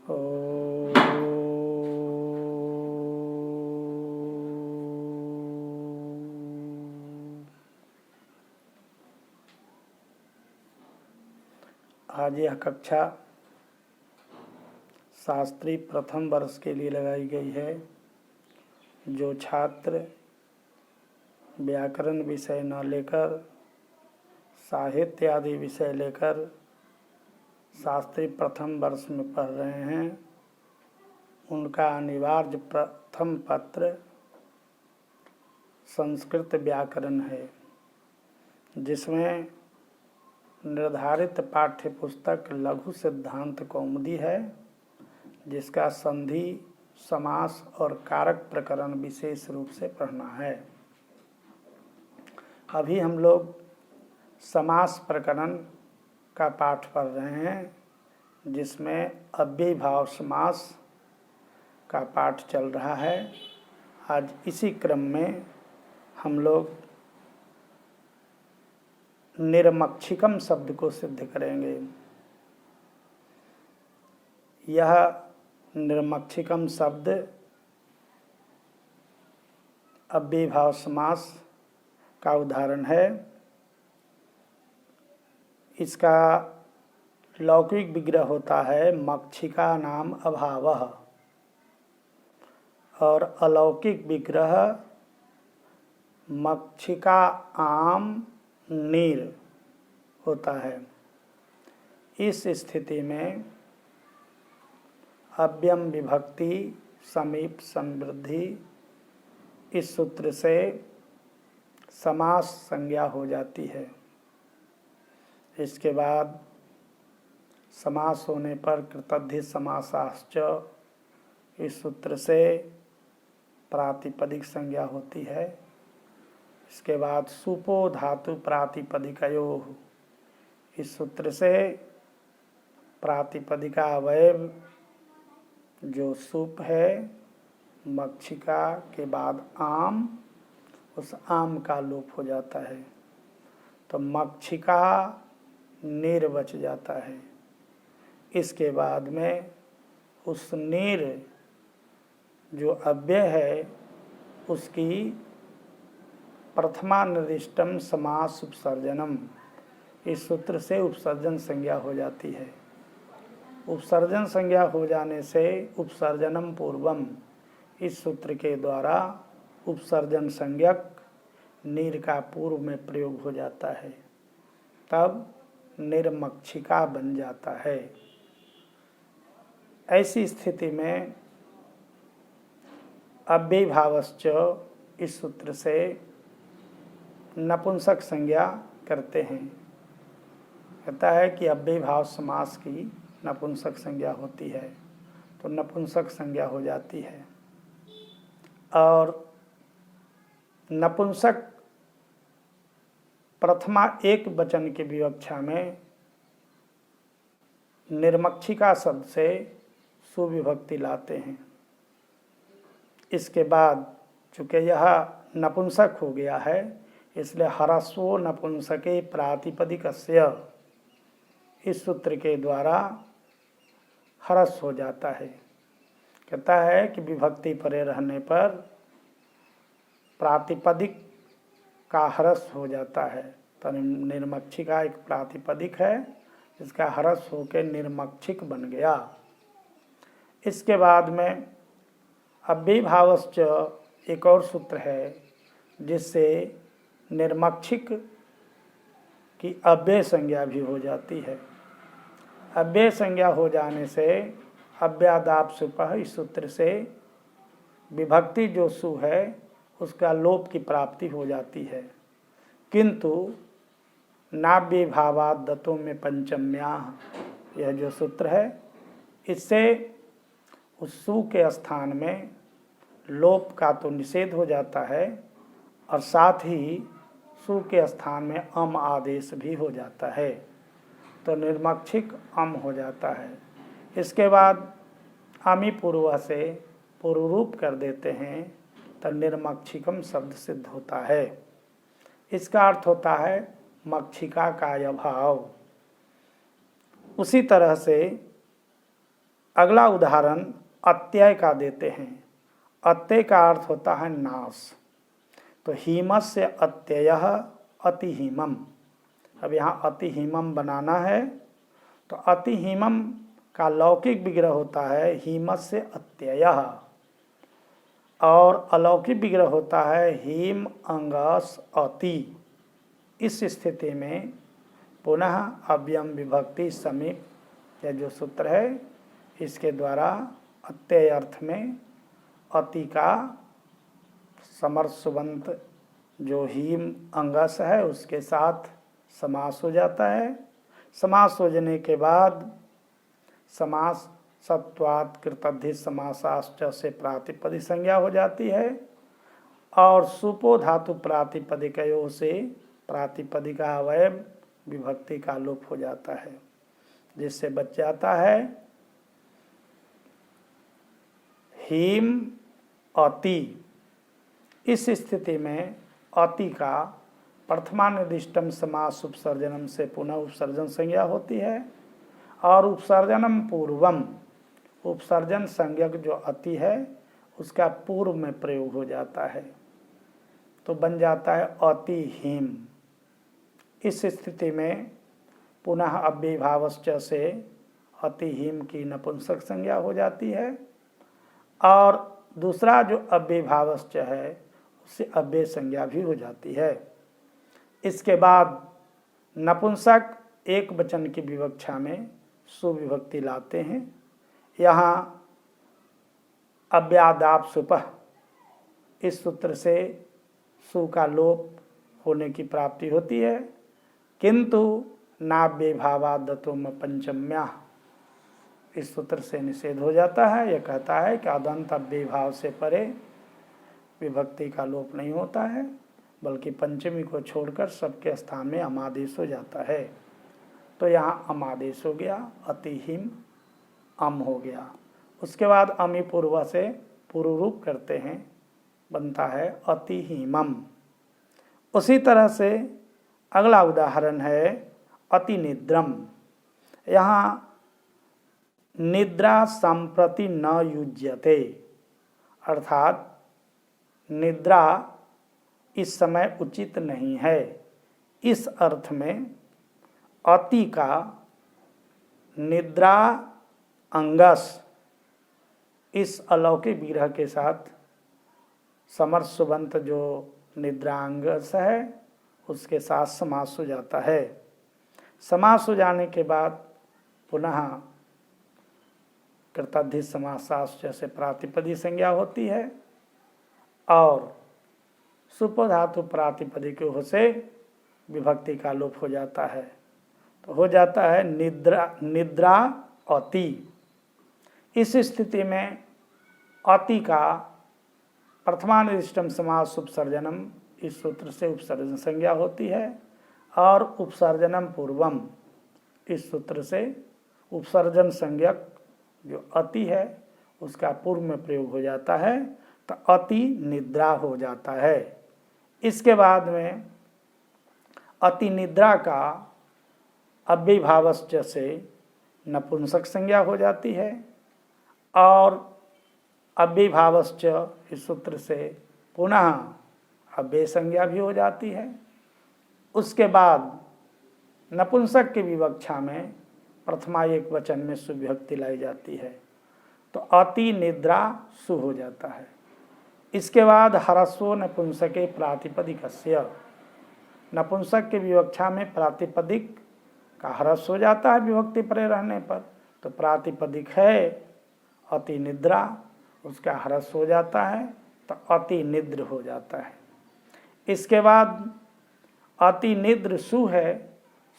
आज यह कक्षा शास्त्री प्रथम वर्ष के लिए लगाई गई है। जो छात्र व्याकरण विषय न लेकर साहित्य आदि विषय लेकर शास्त्री प्रथम वर्ष में पढ़ रहे हैं, उनका अनिवार्य प्रथम पत्र संस्कृत व्याकरण है, जिसमें निर्धारित पाठ्य पुस्तक लघु सिद्धांत कौमुदी है, जिसका संधि, समास और कारक प्रकरण विशेष रूप से पढ़ना है। अभी हम लोग समास प्रकरण का पाठ पढ़ रहे हैं, जिसमें अव्ययीभाव समास का पाठ चल रहा है। आज इसी क्रम में हम लोग निरमक्षिकम शब्द को सिद्ध करेंगे। यह निरमक्षिकम शब्द अव्ययीभाव समास का उदाहरण है। इसका लौकिक विग्रह होता है मक्षिका नाम अभावः, और अलौकिक विग्रह मक्षिका आम नीर होता है। इस स्थिति में अव्यम विभक्ति समीप समृद्धि इस सूत्र से समास संज्ञा हो जाती है। इसके बाद समास होने पर कृतद्धि समासाश्च इस सूत्र से प्रातिपदिक संज्ञा होती है। इसके बाद सुपो धातु प्रातिपदिकयोः इस सूत्र से प्रातिपदिका अवयव जो सुप है, मक्षिका के बाद आम, उस आम का लोप हो जाता है, तो मक्षिका नीर बच जाता है। इसके बाद में उस नीर जो अव्यय है उसकी प्रथमानिर्दिष्टम समास उपसर्जनम इस सूत्र से उपसर्जन संज्ञा हो जाती है। उपसर्जन संज्ञा हो जाने से उपसर्जनम पूर्वम इस सूत्र के द्वारा उपसर्जन संज्ञक नीर का पूर्व में प्रयोग हो जाता है, तब निर्मक्षिका बन जाता है। ऐसी स्थिति में अव्ययीभावश्च इस सूत्र से नपुंसक संज्ञा करते हैं। कहता है कि अव्ययीभाव समास की नपुंसक संज्ञा होती है, तो नपुंसक संज्ञा हो जाती है। और नपुंसक प्रथमा एक वचन की विवक्षा में निर्मक्षिका शब्द से सुविभक्ति लाते हैं। इसके बाद चूँकि यह नपुंसक हो गया है, इसलिए ह्रस्वो नपुंसके प्रातिपदिकस्य इस सूत्र के द्वारा ह्रस्व हो जाता है। कहता है कि विभक्ति परे रहने पर प्रातिपदिक का ह्रस्व हो जाता है। तो निर्मक्षिका एक प्रातिपदिक है, इसका ह्रस्व होकर निर्मक्षिक बन गया। इसके बाद में अव्ययीभावश्च एक और सूत्र है, जिससे निर्मक्षिक की अव्यय संज्ञा भी हो जाती है। अव्यय संज्ञा हो जाने से अव्यादाप सुपः इस सूत्र से विभक्ति जो सु है उसका लोप की प्राप्ति हो जाती है। किंतु नाव्ययीभावात् दतों में पंचम्याः यह जो सूत्र है, इससे उस सु के स्थान में लोप का तो निषेध हो जाता है, और साथ ही सु के स्थान में अम आदेश भी हो जाता है, तो निर्मक्षिक अम हो जाता है। इसके बाद अमी पूर्व से पूर्व रूप कर देते हैं, तो निर्मक्षिकम शब्द सिद्ध होता है। इसका अर्थ होता है मक्षिका का अभाव। उसी तरह से अगला उदाहरण अत्यय का देते हैं। अत्यय का अर्थ होता है नाश। तो हीमस्य अत्ययः अतिहीमम्। अब यहाँ अतिहीमम् बनाना है। तो अतिहीमम् का लौकिक विग्रह होता है हीमस्य अत्ययः, और अलौकिक विग्रह होता है हीम अंगस अति। इस स्थिति में पुनः अव्यम विभक्ति समीप यह जो सूत्र है इसके द्वारा अत्यय अर्थ में अति का समर्सुबंत जो हीम अंगस है उसके साथ समास हो जाता है। समास हो जाने के बाद समास सत्वात् कृतद्धि समासाश्च से प्रातिपदिक संज्ञा हो जाती है, और सुपो धातु प्रातिपदिकयों से प्रातिपदिका अवयव विभक्ति का लोप हो जाता है, जिससे बच जाता है हीम अति। इस स्थिति में अति का प्रथमानिर्दिष्टम समास उपसर्जनम से पुनः उपसर्जन संज्ञा होती है, और उपसर्जनम पूर्वम उपसर्जन संज्ञक जो अति है उसका पूर्व में प्रयोग हो जाता है, तो बन जाता है अति हीम। इस स्थिति में पुनः अव्ययीभावश्च से अतिहीम की नपुंसक संज्ञा हो जाती है, और दूसरा जो अव्ययीभावश्च है उससे अव्यय संज्ञा भी हो जाती है। इसके बाद नपुंसक एक वचन की विवक्षा में सुविभक्ति लाते हैं। यहाँ अव्यादाप सुपः इस सूत्र से सु का लोप होने की प्राप्ति होती है, किंतु नाव्ययीभावादतुम पंचम्या इस सूत्र से निषेध हो जाता है। यह कहता है कि अदंत अव्ययीभाव से परे विभक्ति का लोप नहीं होता है, बल्कि पंचमी को छोड़कर सबके स्थान में अमादेश हो जाता है। तो यहाँ अमादेश हो गया, अतिहीम अम हो गया। उसके बाद अमी पूर्व से पूर्व रूप करते हैं, बनता है अतिहीमम। उसी तरह से अगला उदाहरण है अतिनिद्रम। यहाँ निद्रा संप्रति न युज्यते, अर्थात निद्रा इस समय उचित नहीं है। इस अर्थ में अति का निद्रा अंगस इस अलौकिक विग्रह के साथ समर्सुबंत जो निद्रांगस है उसके साथ समास हो जाता है। समास हो जाने के बाद पुनः कृताद्धि समासाश्च से प्रातिपदिक संज्ञा होती है, और सुपो धातु प्रातिपदिकों से विभक्ति का लोप हो जाता है। तो हो जाता है निद्रा अति। इस स्थिति में अति का प्रथमानिर्दिष्टम समास उपसर्जनम इस सूत्र से उपसर्जन संज्ञा होती है, और उपसर्जनम पूर्वम इस सूत्र से उपसर्जन संज्ञक जो अति है उसका पूर्व में प्रयोग हो जाता है, तो अति निद्रा हो जाता है। इसके बाद में अति निद्रा का अव्ययीभावश्च से नपुंसक संज्ञा हो जाती है, और अव्ययीभावश्च इस सूत्र से पुनः अव्यय संज्ञा भी हो जाती है। उसके बाद नपुंसक की विवक्षा में प्रथमा एक वचन में सुविभक्ति लाई जाती है, तो अति निद्रा सु हो जाता है। इसके बाद हरस्वो नपुंसके प्रातिपदिकस्य, नपुंसक की विवक्षा में प्रातिपदिक का ह्रस्व हो जाता है विभक्ति परे रहने पर, तो प्रातिपदिक है अति निद्रा, उसका ह्रस्व हो जाता है तो अति निद्र हो जाता है। इसके बाद अति निद्र सु है,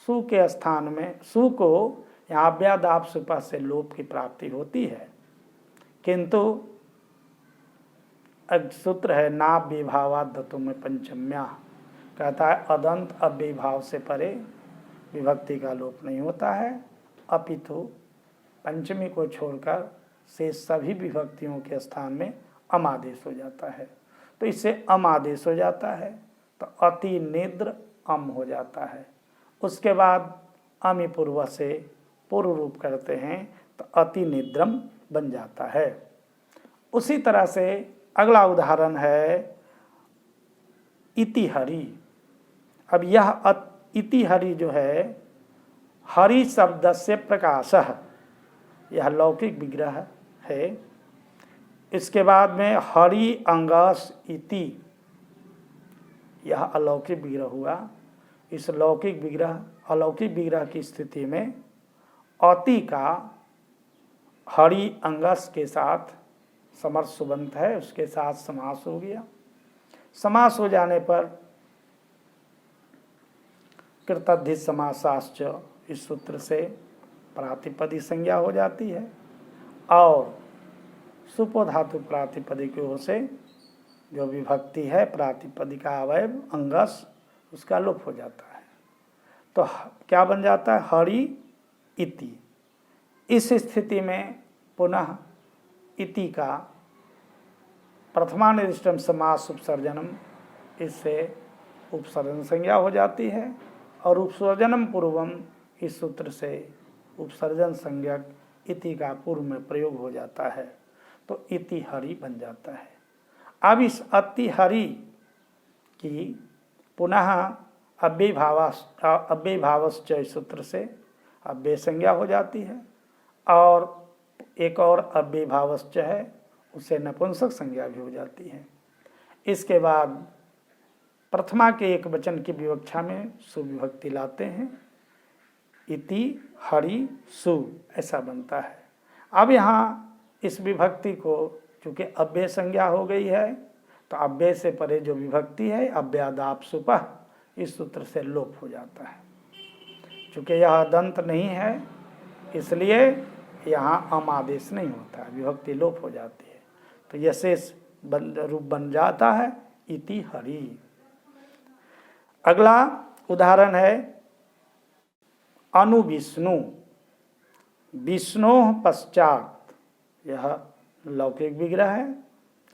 सु के स्थान में सु को यहाँ अव्यादाप सुपः से लोप की प्राप्ति होती है, किंतु सूत्र है नाव्ययीभावादतुम में पंचम्या, कहता है अदंत अव्ययीभाव से परे विभक्ति का लोप नहीं होता है, अपितु पंचमी को छोड़कर से सभी विभक्तियों के स्थान में अमादेश हो जाता है। तो इससे अमादेश हो जाता है, तो अति निद्र अम हो जाता है। उसके बाद अमी पूर्व से पूर्व रूप करते हैं, तो अति निद्रम बन जाता है। उसी तरह से अगला उदाहरण है इति हरि। अब यह इति हरि जो है, हरि शब्द से प्रकाशः, यह लौकिक विग्रह है। इसके बाद में हरि अंगस इति, यह अलौकिक विग्रह हुआ। इस लौकिक विग्रह अलौकिक विग्रह की स्थिति में अति का हरि अंगस के साथ समर्थ सुबंत है, उसके साथ समास हो गया। समास हो जाने पर कृतधित समासाश्च, इस सूत्र से प्रातिपदिक संज्ञा हो जाती है और सुपो धातु प्रातिपदिक ओर से जो विभक्ति है प्रातिपदिका अवयव अंगस, उसका लोप हो जाता है। तो क्या बन जाता है? हरि इति। इस स्थिति में पुनः इति का प्रथमानिर्दिष्टम समास उपसर्जनम, इससे उपसर्जन संज्ञा हो जाती है और उपसर्जनम पूर्वम, इस सूत्र से उपसर्जन संज्ञक इति का पूर्व में प्रयोग हो जाता है, तो इति हरि बन जाता है। अब इस अति हरि की पुनः अव्यय भावश्च, इस सूत्र से अव्यय संज्ञा हो जाती है और एक और अव्यय भावश्च है, उससे नपुंसक संज्ञा भी हो जाती है। इसके बाद प्रथमा के एक वचन की विवक्षा में सुविभक्ति लाते हैं, इति हरि सु, ऐसा बनता है। अब यहाँ इस विभक्ति को चूँकि अव्यय संज्ञा हो गई है, तो अव्यय से परे जो विभक्ति है अव्यादाप सुपः, इस सूत्र से लोप हो जाता है। चूँकि यह दंत नहीं है, इसलिए यहाँ अम आदेश नहीं होता है, विभक्ति लोप हो जाती है। तो यह शेष रूप बन जाता है इति हरि। अगला उदाहरण है अनुविष्णु। विष्णु पश्चात, यह लौकिक विग्रह है।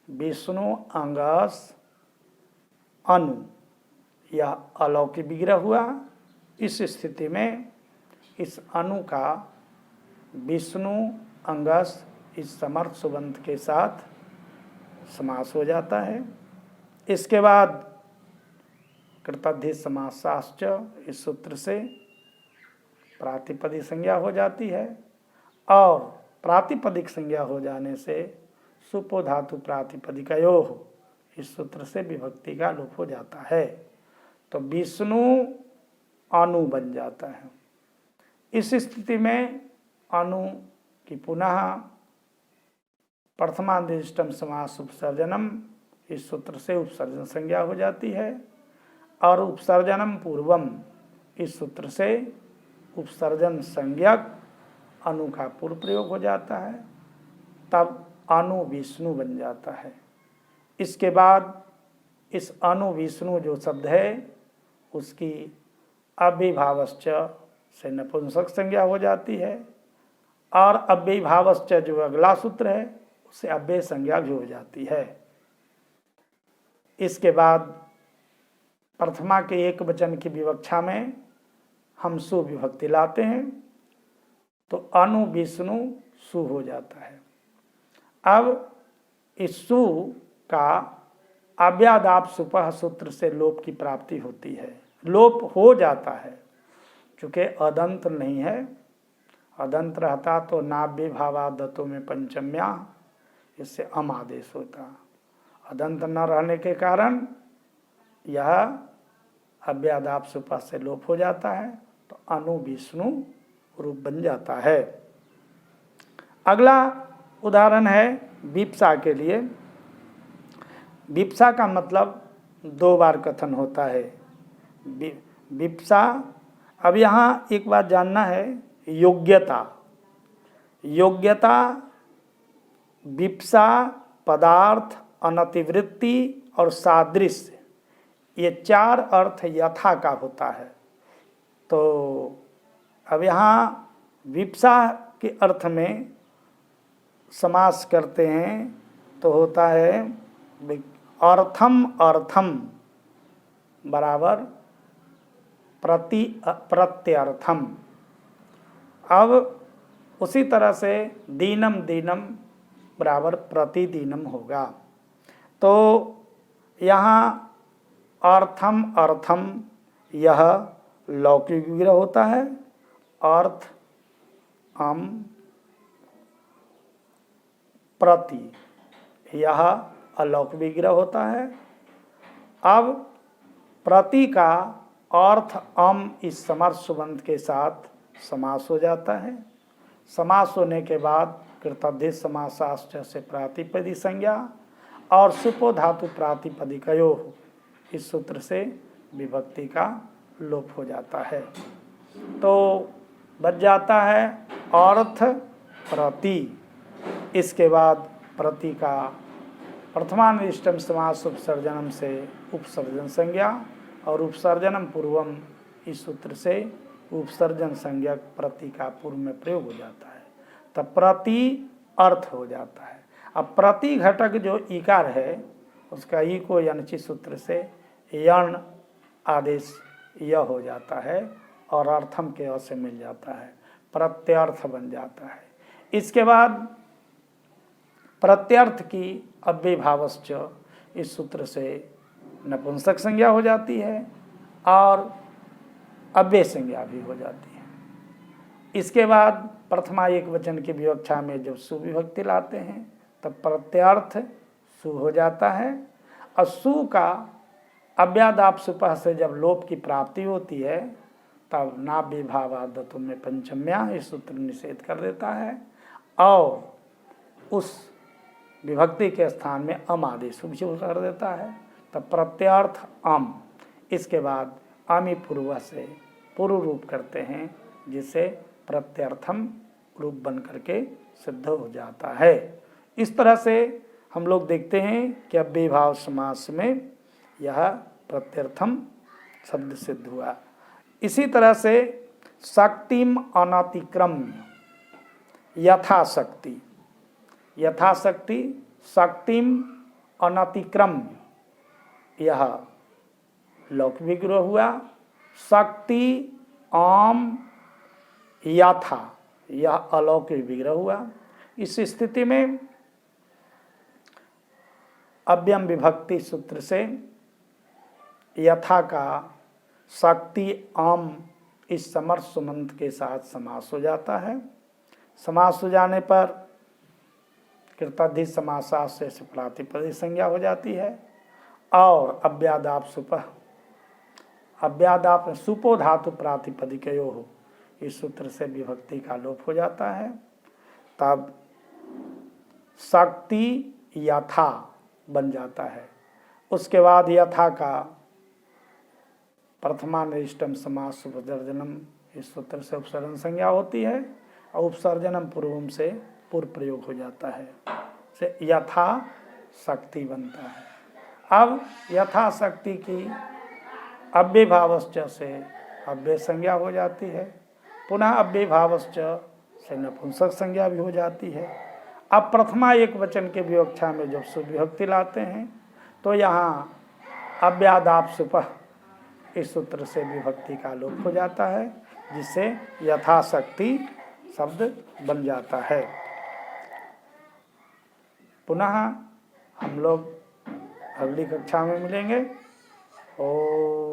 विष्णु अंगस अनु, यह अलौकिक विग्रह हुआ। इस स्थिति में इस अनु का विष्णु अंगस इस समर्थ सुबंत के साथ समास हो जाता है। इसके बाद कृतधित समासाश्च, इस सूत्र से प्रातिपदिक संज्ञा हो जाती है और प्रातिपदिक संज्ञा हो जाने से सुपो धातु प्रातिपदिकयोः, इस सूत्र से विभक्ति का लोप हो जाता है। तो विष्णु अनु बन जाता है। इस स्थिति में अनु की पुनः प्रथमानिर्दिष्टम समास उपसर्जनम, इस सूत्र से उपसर्जन संज्ञा हो जाती है और उपसर्जनम पूर्वम, इस सूत्र से उपसर्जन संज्ञक अनु का पूर्व प्रयोग हो जाता है, तब अनु विष्णु बन जाता है। इसके बाद इस अनु विष्णु जो शब्द है उसकी अव्ययभावश्च से नपुंसक संज्ञा हो जाती है और अव्ययभावश्च जो अगला सूत्र है उससे अव्यय संज्ञा भी हो जाती है। इसके बाद प्रथमा के एक वचन की विवक्षा में हम सु विभक्ति लाते हैं, तो अनु विष्णु सु हो जाता है। अब इस सु का अव्यादाप सुपः सूत्र से लोप की प्राप्ति होती है, लोप हो जाता है। चूँकि अदंत नहीं है, अदंत रहता तो नाभ्य भावादतों में पंचम्या, इससे अम आदेश होता। अदंत न रहने के कारण यह अव्यादाप सुपः से लोप हो जाता है, तो अनु विष्णु रूप बन जाता है। अगला उदाहरण है विप्सा के लिए। विप्सा का मतलब दो बार कथन होता है। विप्सा, अब यहाँ एक बात जानना है, योग्यता। योग्यता, विप्सा, पदार्थ, अनतिवृत्ति और सादृश्य, ये चार अर्थ यथा का होता है। तो अब यहाँ विप्सा के अर्थ में समास करते हैं तो होता है अर्थम अर्थम बराबर प्रत्यर्थम। अब उसी तरह से दीनम दीनम बराबर प्रतिदीनम होगा। तो यहाँ अर्थम अर्थम यह लौकिक विग्रह होता है, अर्थ अम प्रति यह अलौकिक विग्रह होता है। अब प्रति का अर्थ अम इस समर्थ सुबंध के साथ समास हो जाता है। समास होने के बाद कृतधित समासाश्च से प्रातिपदी संज्ञा और सुपो धातु प्रातिपदिकयो इस सूत्र से विभक्ति का लोप हो जाता है। तो बच जाता है अर्थ प्रति। इसके बाद प्रति का प्रथमानिष्टम समास उपसर्जनम से उपसर्जन संज्ञा और उपसर्जनम पूर्वम इस सूत्र से उपसर्जन संज्ञक प्रति का पूर्व में प्रयोग हो जाता है, तब प्रति अर्थ हो जाता है। अब प्रति घटक जो ईकार है उसका ई को यणचि सूत्र से यण आदेश यह हो जाता है और अर्थम के अ से मिल जाता है, प्रत्यर्थ बन जाता है। इसके बाद प्रत्यर्थ की अव्ययभावश्च इस सूत्र से नपुंसक संज्ञा हो जाती है और अव्यय संज्ञा भी हो जाती है। इसके बाद प्रथमा एक वचन की विवक्षा में जब सुविभक्ति लाते हैं तब प्रत्यर्थ सु हो जाता है और सु का अव्यादाप सुपह से जब लोप की प्राप्ति होती है तब नाभ्य भावादतों में पंचम्या इस सूत्र निषेध कर देता है और उस विभक्ति के स्थान में अम आदेश भी कर देता है, तब प्रत्यर्थ अम। इसके बाद आमी पूर्व से पूर्व रूप करते हैं जिसे प्रत्यर्थम रूप बन करके सिद्ध हो जाता है। इस तरह से हम लोग देखते हैं कि अव्ययभाव समास में यह प्रत्यर्थम शब्द सिद्ध हुआ। इसी तरह से शक्तिम अनतिक्रम्य यथाशक्ति, यथाशक्ति शक्तिम अनतिक्रम्य यह लौकिक विग्रह हुआ। शक्ति आम यथा यह अलौकिक विग्रह हुआ। इस स्थिति में अव्यम विभक्ति सूत्र से यथा का शक्ति आम इस समर्थ सुमंत के साथ समास हो जाता है। समास हो जाने पर कृताधित समासास से प्रातिपदिक संज्ञा हो जाती है और अव्यादाप सुपह अव्यादाप सुपो धातु प्रातिपदिकयो हो इस सूत्र से विभक्ति का लोप हो जाता है। तब शक्ति यथा बन जाता है। उसके बाद यथा का प्रथमानिष्टम समास उपसर्जनम इस सूत्र से उपसर्जन संज्ञा होती है और उपसर्जनम पूर्वम से पूर्व प्रयोग हो जाता है, से यथा शक्ति बनता है। अब यथा शक्ति की अव्ययभावश्च से अव्यय संज्ञा हो जाती है, पुनः अव्ययभावश्च से नपुंसक संज्ञा भी हो जाती है। अब प्रथमा एक वचन के विवक्षा में जब सुविभक्ति लाते हैं तो यहाँ अव्यादाप सुपह इस सूत्र से विभक्ति का लोप हो जाता है जिससे यथाशक्ति शब्द बन जाता है। पुनः हम लोग अगली कक्षा में मिलेंगे। ओम